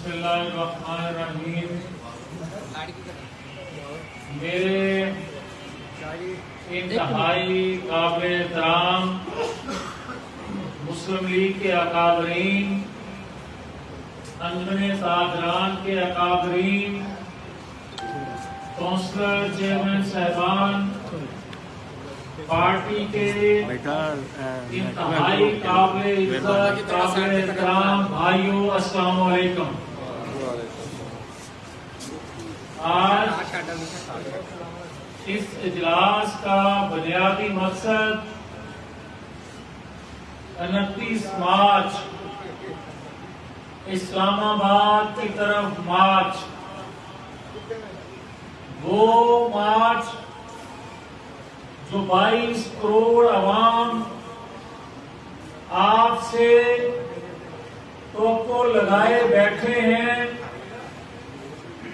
बिस्मिल्लाहिर्रहमानिर्रहीम। मेरे इंतहाई काबिल एहतराम मुस्लिम लीग के अकाबरीन, अंजमन सादरान के अकाबरीन, काउंसलर चेयरमैन साहबान, पार्टी के इंतहाई काबिल इज्जत काबिल एहतराम भाइयों, अस्सलाम वालेकुम। आज इस इजलास का बुनियादी मकसद 29 मार्च इस्लामाबाद की तरफ मार्च, वो मार्च जो 22 करोड़ अवाम आपसे तो लगाए बैठे हैं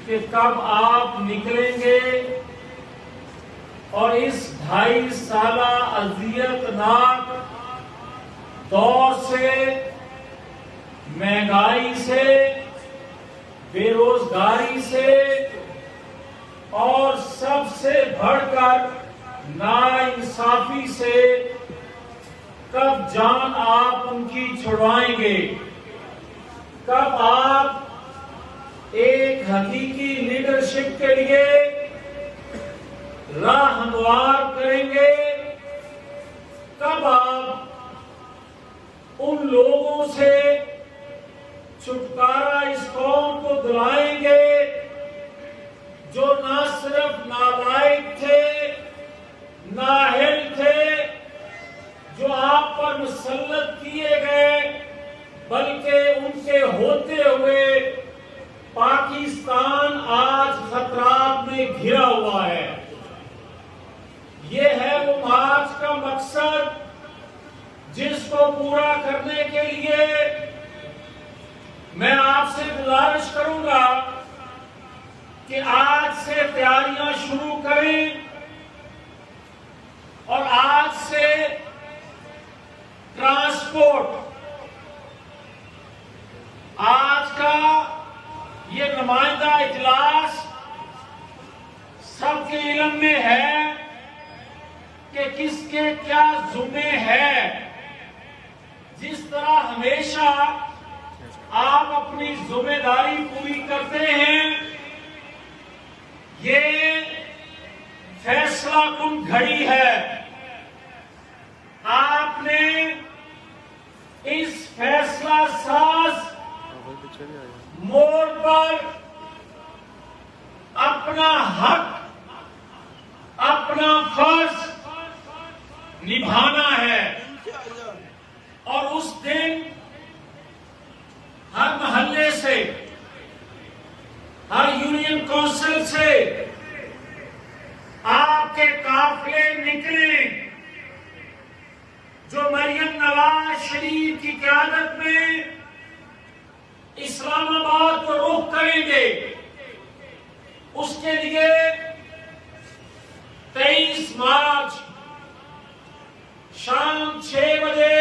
कि कब आप निकलेंगे और इस 2.5 साला अज़ियतनाक दौर से, महंगाई से, बेरोजगारी से और सबसे बढ़कर नाइंसाफी से कब जान आप उनकी छुड़वाएंगे, कब आप एक हकीकी लीडरशिप के लिए राह हमवार करेंगे, कब आप उन लोगों से छुटकारा इस कौम को दिलाएंगे जो ना सिर्फ नालायक थे, नाहिल थे, जो आप पर मुसल्लत किए गए, बल्कि उनके होते हुए पाकिस्तान आज खतरात में घिरा हुआ है। ये है वो मार्च का मकसद जिसको पूरा करने के लिए मैं आपसे गुजारिश करूंगा कि आज से तैयारियां शुरू करें और आज से ट्रांसपोर्ट, आज का ये नुमाइंदा इजलास सबके इल्म में है कि किसके क्या जुम्मे है। जिस तरह हमेशा आप अपनी जिम्मेदारी पूरी करते हैं, ये फैसला कुन घड़ी है। आपने इस फैसला साज मोड़ पर अपना हक, अपना फर्ज निभाना है और उस दिन हर मोहल्ले से, हर यूनियन काउंसिल से आपके काफिले निकले जो मरियम नवाज शरीफ की क़यादत में इस्लामाबाद को रुख करेंगे। उसके लिए 23 मार्च शाम 6 बजे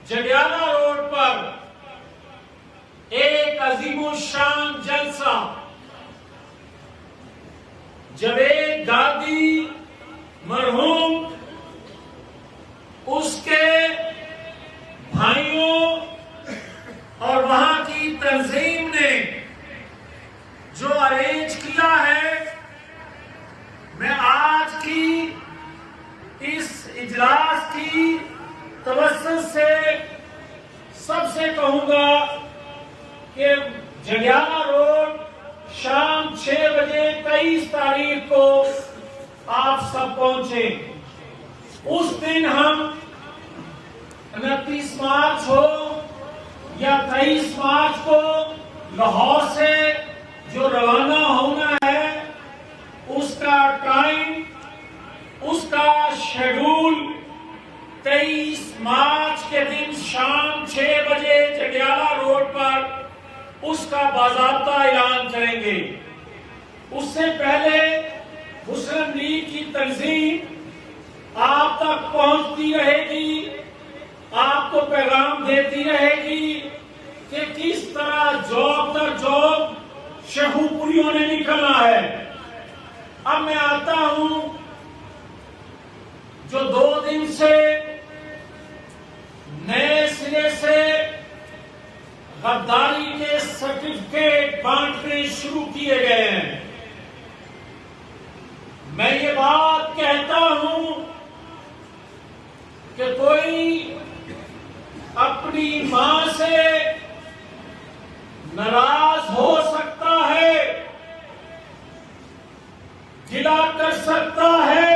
जडियाला रोड पर एक अजीमुशान जलसा जवेद गादी मरहूम, उसके भाइयों और वहां की तंजीम ने जो अरेंज किया है, मैं आज की इस इजलास की तवज्जुह से सबसे कहूंगा कि जडियाला रोड शाम 6 बजे 23 तारीख को आप सब पहुंचे। उस दिन हम 29 मार्च हो या 23 मार्च को लाहौर से जो रवाना होना है, उसका टाइम, उसका शेड्यूल 23 मार्च के दिन शाम 6 बजे जडियाला रोड पर उसका बाज़ाब्ता ऐलान करेंगे। उससे पहले मुस्लिम लीग की तंजीम आप तक पहुंचती रहेगी, आपको पैगाम देती रहेगी कि किस तरह शहूपुरियों ने निकलना है। अब मैं आता हूं, जो 2 दिन से नए सिरे से गद्दारी के सर्टिफिकेट बांटने शुरू किए गए हैं। मैं ये बात कहता हूं कि कोई अपनी मां से नाराज हो सकता है, गिला कर सकता है,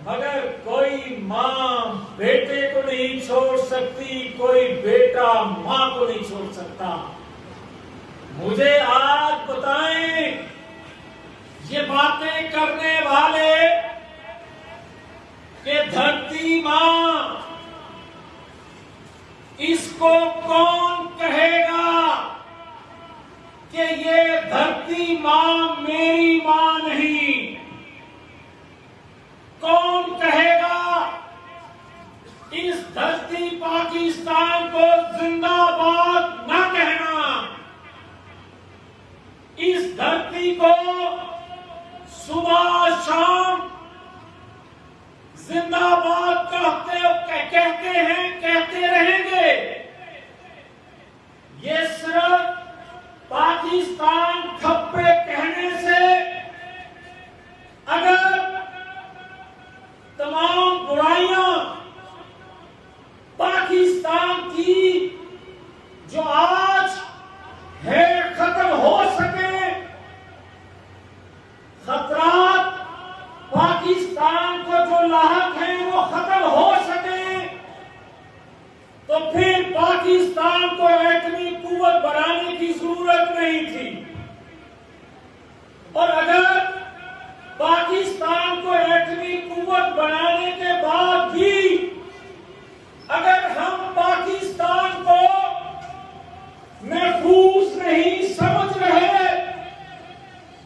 मगर कोई मां बेटे को नहीं छोड़ सकती, कोई बेटा मां को नहीं छोड़ सकता। मुझे आज बताएं, ये बातें करने वाले कि धरती मां, इसको कौन कहेगा कि ये धरती मां मेरी मां नहीं? कौन कहेगा इस धरती पाकिस्तान को जिंदाबाद न कहना? इस धरती को सुबह शाम जिंदाबाद कहते हैं, कहते रहेंगे। ये सिर्फ पाकिस्तान खप्पे कहने से अगर तमाम बुराइयां पाकिस्तान की जो आज है खत्म हो सके, खतरात पाकिस्तान को जो लाहक हैं वो खत्म हो सके, तो फिर पाकिस्तान को एटमी कुव्वत बनाने की जरूरत नहीं थी। और अगर पाकिस्तान को एटमी कुव्वत बनाने के बाद भी अगर हम पाकिस्तान को महफूज नहीं समझ रहे,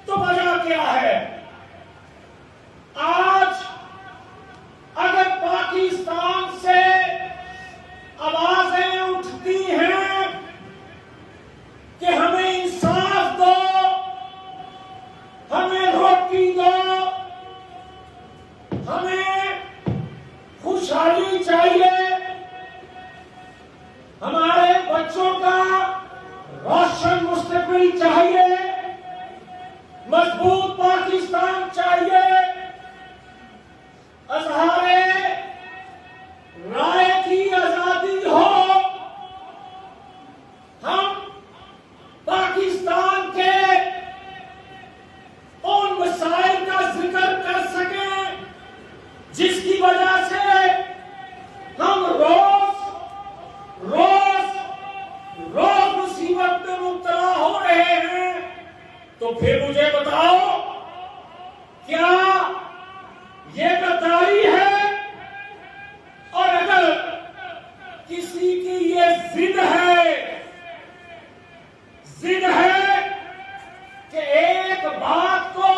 तो वजह क्या है? आज अगर पाकिस्तान से आवाजें उठती हैं कि हमें इंसाफ दो, हमें रोटी दो, हमें खुशहाली चाहिए, हमारे बच्चों का रोशन मुस्तकबिल चाहिए, मजबूत पाकिस्तान चाहिए, अजहारे राय की आजादी हो, हम पाकिस्तान के उन मसाइल का जिक्र कर सकें जिसकी वजह से हम रोज मुसीबत में मुब्तला हो रहे हैं। तो फिर मुझे बताओ, क्या ये गद्दारी है? और अगर किसी की ये जिद है कि एक बात को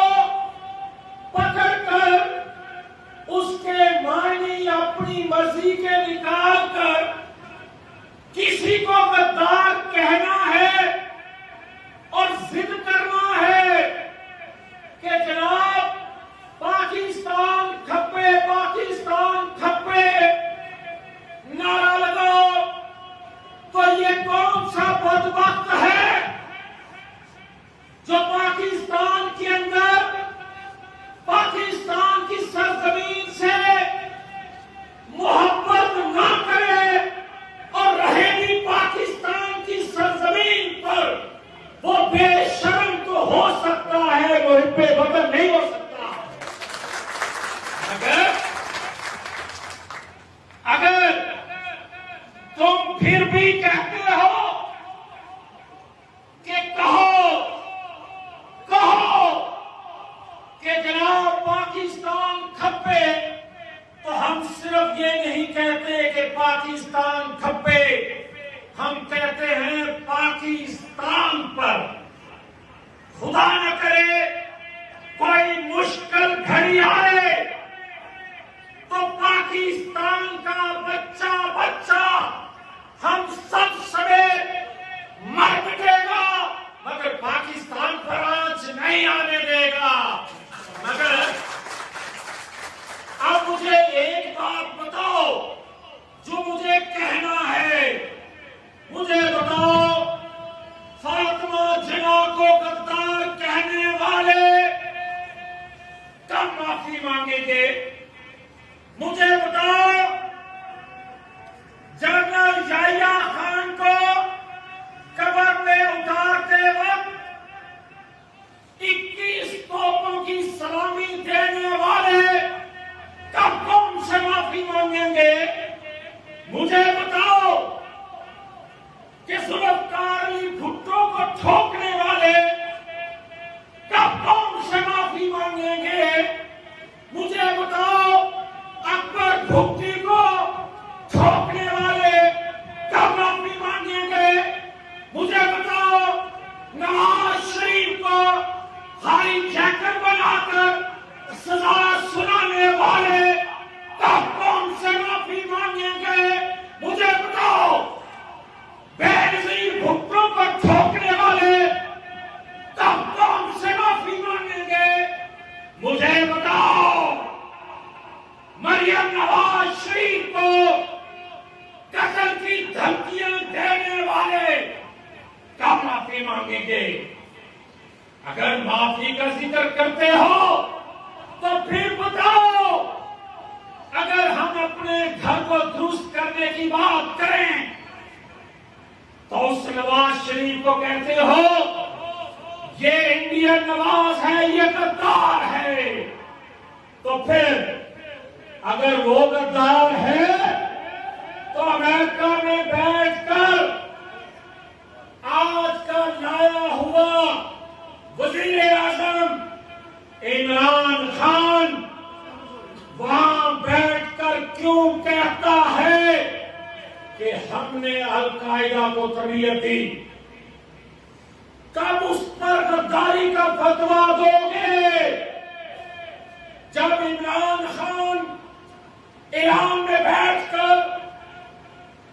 पकड़कर उसके मायने अपनी मर्जी के निकाल कर किसी को गद्दार कहना है और जिद करना है कि जनाब पाकिस्तान खप्पे, पाकिस्तान खप्पे नारा लगाओ, तो ये कौन सा बदबख्त है जो पाकिस्तान के अंदर, पाकिस्तान की सरजमीन से मोहब्बत ना करे और रहे भी पाकिस्तान की सरजमीन पर? वो बेशर्म तो हो सकता है, वो हिब्बे वतन नहीं हो सकता। अगर तुम फिर भी कहते हो कि कहो कि जनाब पाकिस्तान खप्पे, तो हम सिर्फ ये नहीं कहते कि पाकिस्तान खप्पे, हम कहते हैं पाकिस्तान पर खुदा न करे कोई मुश्किल घड़ी आए तो पाकिस्तान का बच्चा हम सब समेत माफी मांगेंगे। अगर माफी का जिक्र करते हो तो फिर बताओ, अगर हम अपने घर को दुरुस्त करने की बात करें तो उस नवाज शरीफ को कहते हो ये इंडियन नवाज है, ये गद्दार है। तो फिर अगर वो गद्दार है तो अमेरिका में बैठकर आज का लाया हुआ वजीर आजम इमरान खान वहां बैठकर क्यों कहता है कि हमने अल-कायदा को तरबियत दी? कब उस पर गद्दारी का फतवा दोगे? जब इमरान खान ईरान में बैठकर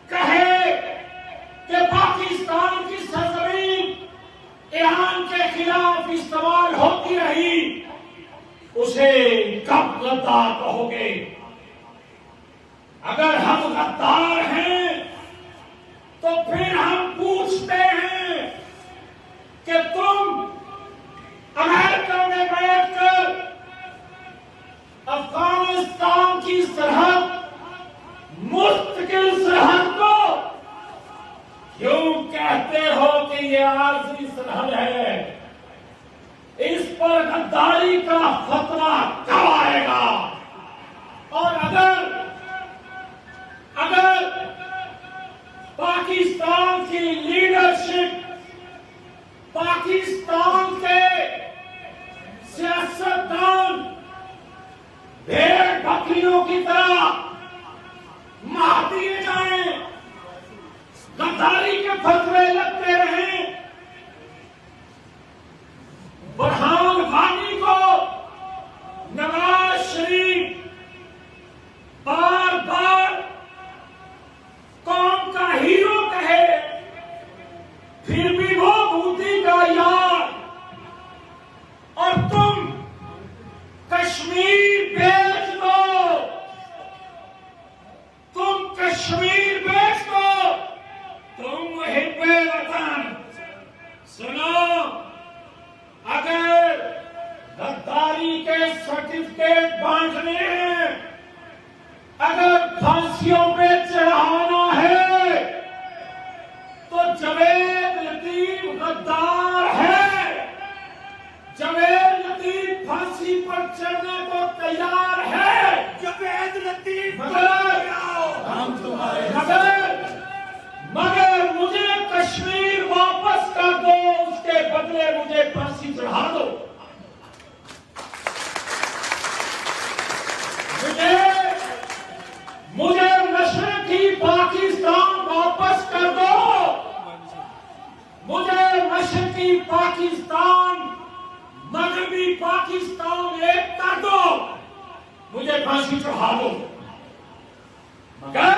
कहे कि पाकिस्तान की सरजमीन ईरान के खिलाफ इस्तेमाल होती रही, उसे कब गद्दार कहोगे? अगर हम गद्दार हैं तो फिर हम पूछते हैं कि तुम अमेरिका में बैठकर अफगानिस्तान की सरहद, मुस्तकिल सरहद को क्यों कहते हो कि यह आरजी सरहद है? इस पर गद्दारी का फतवा कब आएगा? और अगर पाकिस्तान की लीडरशिप, पाकिस्तान के सियासतदान भेड़ बकरियों की तरह मार दिए जाएं, गद्दारी के फतवे लगते रहें, बुरहान वानी को नवाज शरीफ बार बार कौम का हीरो कहे, फिर भी वो मोदी का यार, और तुम कश्मीर बेच दो, तुम कश्मीर बेच दो, तुम मुहिब्बे वतन। सुनो, अगर गद्दारी के सर्टिफिकेट बांटने हैं, अगर फांसियों पे चढ़ाना है, तो जावेद लतीफ गद्दार है। जावेद लतीफ फांसी पर चढ़ने को तैयार है। जावेद लतीफ हम तुम्हारे मगर मुझे कश्मीर वापस कर दो, उसके बदले मुझे फांसी चढ़ा दो। मुझे मशरकी पाकिस्तान वापस कर दो, मुझे मशरकी पाकिस्तान, मगरबी पाकिस्तान एक कर दो, मुझे फांसी चढ़ा दो। मगर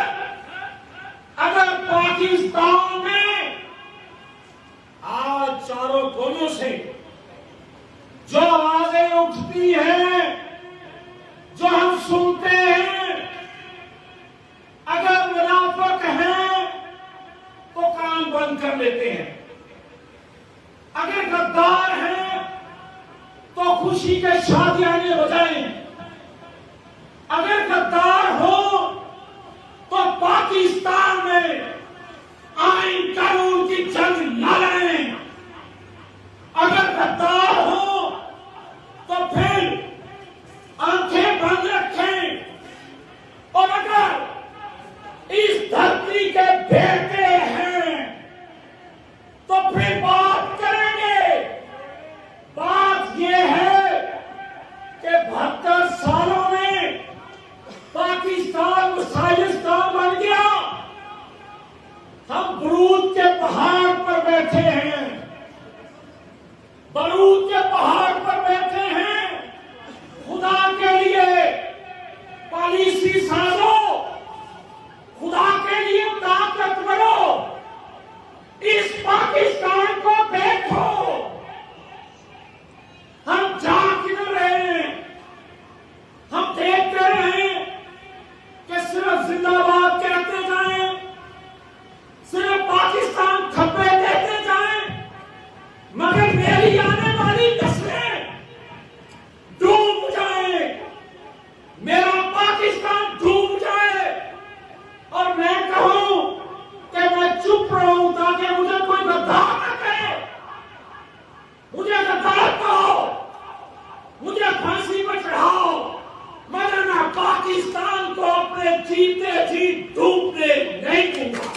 अगर पाकिस्तान में आज चारों कोनों से जो आवाजें उठती हैं, जो हम सुनते हैं, अगर मुनाफिक हैं तो कान बंद कर लेते हैं, अगर गद्दार हैं तो खुशी के शादियाने बजाएं, अगर गद्दार हो तो पाकिस्तान में आईन कानून की जंग न लड़ें, अगर गद्दार हो तो फिर आंखें बंद रखें, और अगर इस धरती के बेटे हैं तो फिर बात करेंगे। बात यह है कि 72 सालों में पाकिस्तान मुसाइलिस्तान बन गया। हम बरूद के पहाड़ पर बैठे हैं, बरूद के पहाड़ पर बैठे हैं। खुदा के लिए पॉलिसी साजो, खुदा के लिए ताकत बनो, इस पाकिस्तान को देखो। हम जा किधर रहे हैं? हम देखते रहे कि सिर्फ जिंदाबाद कहते जाएं, सिर्फ पाकिस्तान खब्बे देते जाएं, चुप रहा हूं ताकि मुझे कोई गद्दार न कहे। मुझे गद्दार कहो, मुझे फांसी पर चढ़ाओ, मगर मैं पाकिस्तान को अपने जीते जी डूबने नहीं दूंगा।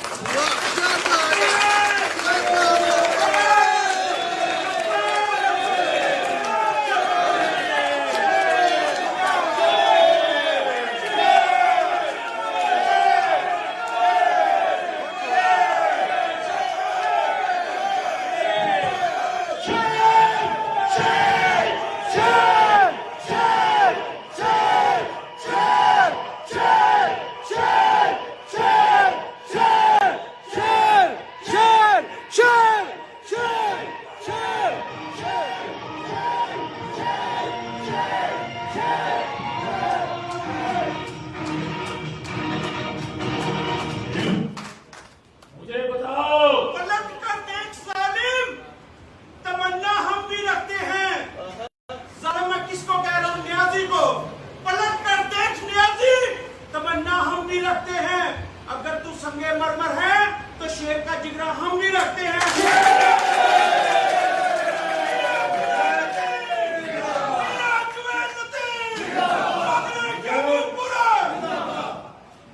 अगर तू संगे मरमर है तो शेर का जिगरा हम भी रखते हैं।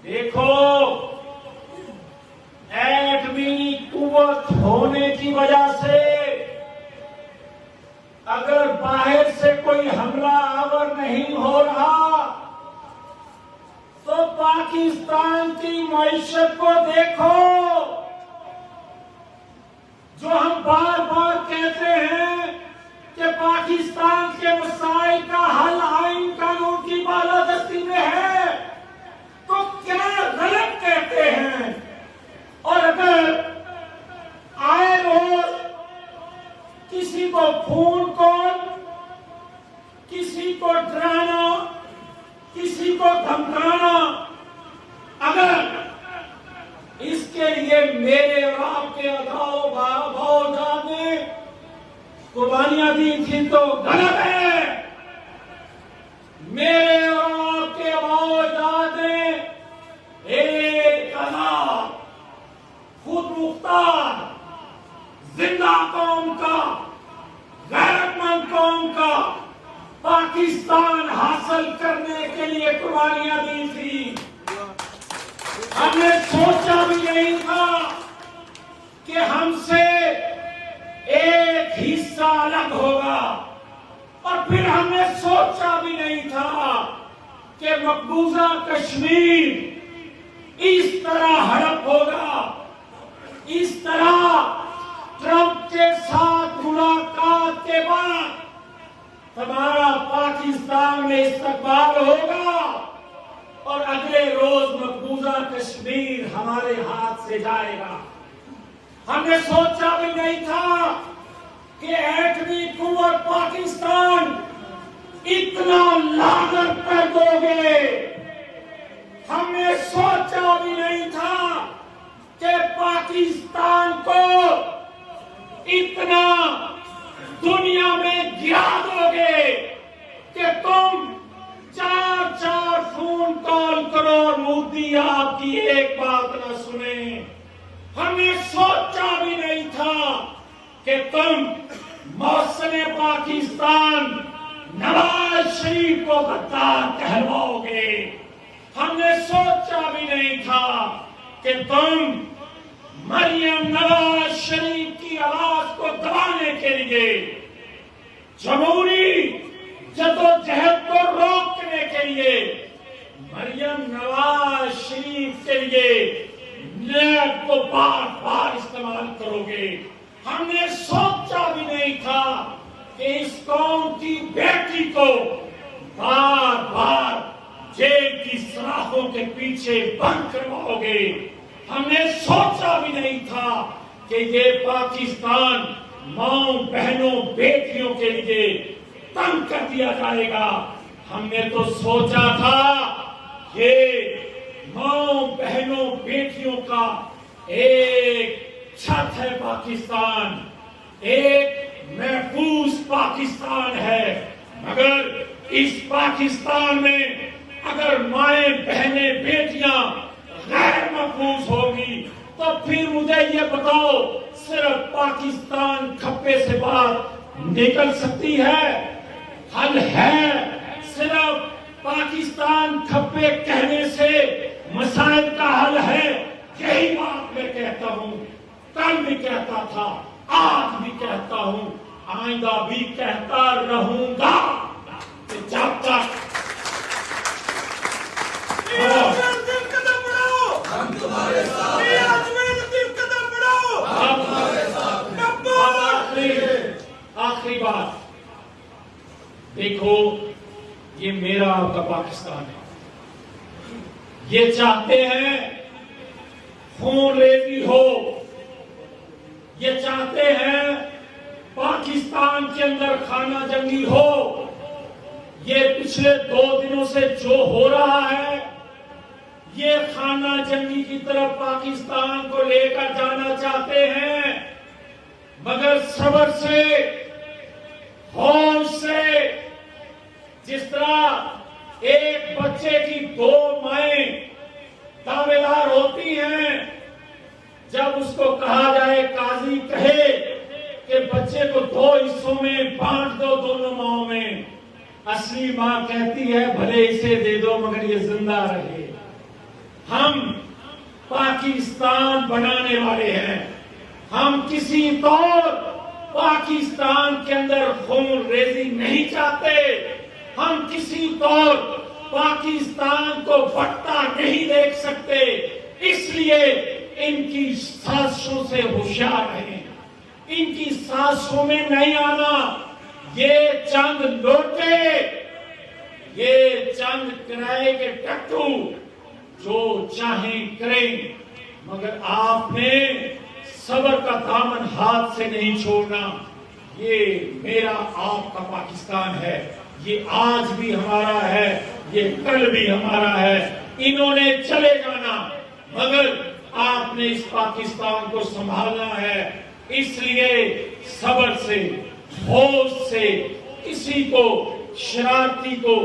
देखो, एटमी कुव्वत होने की वजह से अगर बाहर से कोई हमला आवर नहीं हो रहा तो पाकिस्तान की मईशत को देखो। जो हम बार बार कहते हैं कि पाकिस्तान के मसाइल का हल आइन कानून की बालादस्ती में है, तो क्या गलत कहते हैं। और अगर आए रोज किसी को फोन कॉल, किसी को डराना, किसी को धमकाना, अगर इसके लिए मेरे और आपके अगाओ ने कुर्बानियां दी थी तो गलत है। मेरे और आपके अगाओ ने एक आजाद, खुद मुख्तार, जिंदा कौम का, गैरतमंद कौम का पाकिस्तान हासिल करने के लिए कुर्बानियां दी थी। हमने सोचा भी नहीं था कि हमसे एक हिस्सा अलग होगा, और फिर हमने सोचा भी नहीं था कि मकबूजा कश्मीर इस तरह हड़प होगा। इस तरह ट्रंप के साथ मुलाकात के बाद हमारा पाकिस्तान में इस्तकबाल होगा और अगले रोज मकबूजा कश्मीर हमारे हाथ से जाएगा। हमने सोचा भी नहीं था कि एटमी कुव्वत पाकिस्तान इतना लानत कर दोगे। हमने सोचा भी नहीं था कि पाकिस्तान को इतना दुनिया में गिरा दोगे कि तुम 4 फोन कॉल करो और मोदी आपकी एक बात न सुने। हमने सोचा भी नहीं था कि तुम मौसम पाकिस्तान नवाज शरीफ को गद्दार कहलवाओगे। हमने सोचा भी नहीं था कि तुम मरियम नवाज शरीफ की आवाज को दबाने के लिए जमहूरी जदोजहद को रोकने के लिए मरियम नवाज शरीफ के लिए नैब को बार बार इस्तेमाल करोगे। हमने सोचा भी नहीं था कि इस कौम की बेटी को बार बार जेल की सलाखों के पीछे बंद करवाओगे। हमने सोचा भी नहीं था कि ये पाकिस्तान मां, बहनों, बेटियों के लिए तंग कर दिया जाएगा। हमने तो सोचा था ये मां, बहनों, बेटियों का एक छत है पाकिस्तान, एक महफूज पाकिस्तान है। मगर इस पाकिस्तान में अगर माएं, बहनें, बेटियां गैर महफूज होगी तो फिर मुझे ये बताओ, सिर्फ पाकिस्तान खप्पे से बात निकल सकती है? हल है। सिर्फ पाकिस्तान खप्पे कहने से मसाइल का हल है? यही बात मैं कहता हूं, कल भी कहता था, आज भी कहता हूं, आइंदा भी कहता रहूंगा कि जब तक कदम बढ़ाओ, हम तुम्हारे साथ हैं। कदम बढ़ाओ, हम तुम्हारे साथ हैं। आखिरी बात, देखो, ये मेरा आपका पाकिस्तान है। ये चाहते हैं खून रेजी हो, ये चाहते हैं पाकिस्तान के अंदर खाना जंगी हो। ये पिछले 2 दिनों से जो हो रहा है, ये खाना जंगी की तरफ पाकिस्तान को लेकर जाना चाहते हैं, मगर सब्र से, होश से। जिस तरह एक बच्चे की 2 माएं दावेदार होती हैं, जब उसको कहा जाए, काजी कहे कि बच्चे को 2 हिस्सों में बांट दो, दोनों माओं में, असली मां कहती है भले इसे दे दो मगर ये जिंदा रहे। हम पाकिस्तान बनाने वाले हैं। हम किसी तौर पाकिस्तान के अंदर खून रेजी नहीं चाहते। हम किसी तौर पाकिस्तान को बढ़ता नहीं देख सकते। इसलिए इनकी साजिशों से होशियार रहें, इनकी साजिशों में नहीं आना। ये चंद लोटे, ये चंद किराए के टट्टू जो चाहें करें, मगर आपने सब्र का दामन हाथ से नहीं छोड़ना। ये मेरा आपका पाकिस्तान है, ये आज भी हमारा है, ये कल भी हमारा है। इन्होंने चले जाना, मगर आपने इस पाकिस्तान को संभालना है। इसलिए सब्र से, होश से, किसी को, शरारती को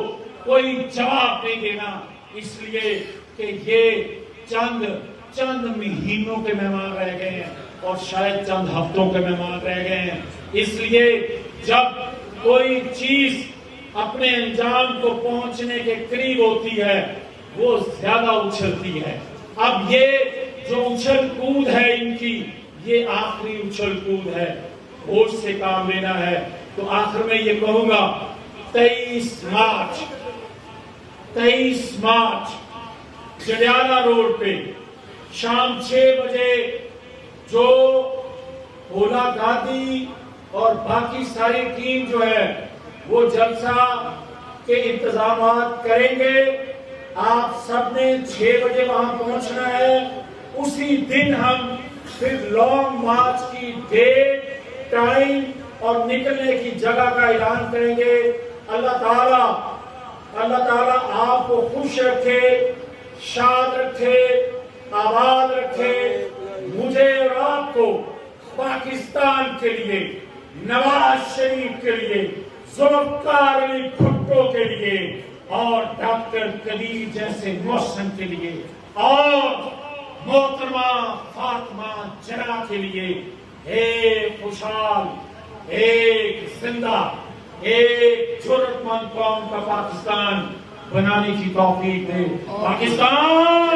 कोई जवाब नहीं देना। इसलिए कि ये चंद महीनों के मेहमान रह गए हैं और शायद चंद हफ्तों के मेहमान रह गए हैं। इसलिए जब कोई चीज अपने अंजाम को पहुंचने के करीब होती है, वो ज्यादा उछलती है। अब ये जो उछल कूद है इनकी, ये आखिरी उछल कूद है। होश से काम लेना है। तो आखिर में ये कहूंगा, 23 मार्च जडियाला रोड पे शाम 6 बजे जो भोला गादी और बाकी सारी टीम जो है वो जलसा के इंतजाम करेंगे। आप सबने 6 बजे वहां पहुंचना है। उसी दिन हम फिर लॉन्ग मार्च की डेट, टाइम और निकलने की जगह का ऐलान करेंगे। अल्लाह ताला आपको खुश रखे, शाद रखे, आबाद रखे। मुझे और आपको पाकिस्तान के लिए, नवाज शरीफ के लिए, जुल्फ़िकार अली भुट्टो के लिए और डॉक्टर कदीर जैसे मोहसिन के लिए और मोहतरमा फातिमा जना के लिए एक खुशहाल, एक जिंदा, एक जुर्रतमंद कौम का पाकिस्तान बनाने की तौफीक दे। पाकिस्तान